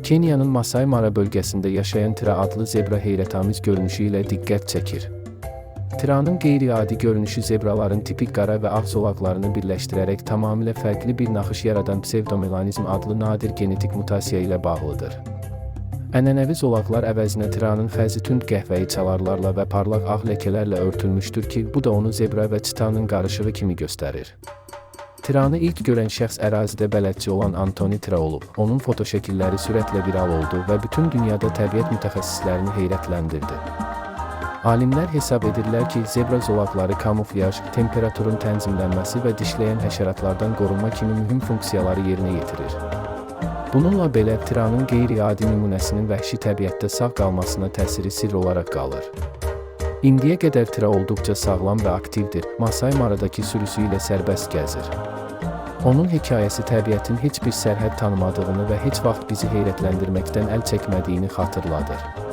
Kenyanın Masai Mara bölgesində yaşayan Tira adlı zebra heyrətamiz görünüşü ilə diqqət çəkir. Tiranın qeyri-adi görünüşü zebraların tipik qara və ağ zolaqlarını birləşdirərək tamamilə fərqli bir naxış yaradan psevdomelanizm adlı nadir genetik mutasiya ilə bağlıdır. Ənənəvi zolaqlar əvəzinə tiranın fəzi tünd qəhvəyi çalarlarla və parlaq ağ ləkələrlə örtülmüşdür ki, bu da onu zebra və çitanın qarışığı kimi göstərir. Tiranı ilk görən şəxs ərazidə bələdçi olan Antoni Tira olub. Onun fotoşəkilləri sürətlə viral oldu və bütün dünyada təbiət mütəxəssislərini heyrətləndirdi. Alimlər hesab edirlər ki, zebra zolaqları kamuflyaj, temperaturun tənzimlənməsi və dişləyən həşəratlardan qorunma kimi mühüm funksiyaları yerinə yetirir. Bununla belə, tiranın qeyri-adi nümunəsinin vəhşi təbiətdə sağ qalmasına təsiri sirr olaraq qalır. İndiyə qədər tira olduqca sağlam və aktivdir, Masai Maradakı sürüsü ilə sərbəst gəzir. Onun hekayəsi təbiətin heç bir sərhəd tanımadığını və heç vaxt bizi heyrətləndirməkdən əl çəkmədiyini xatırladır.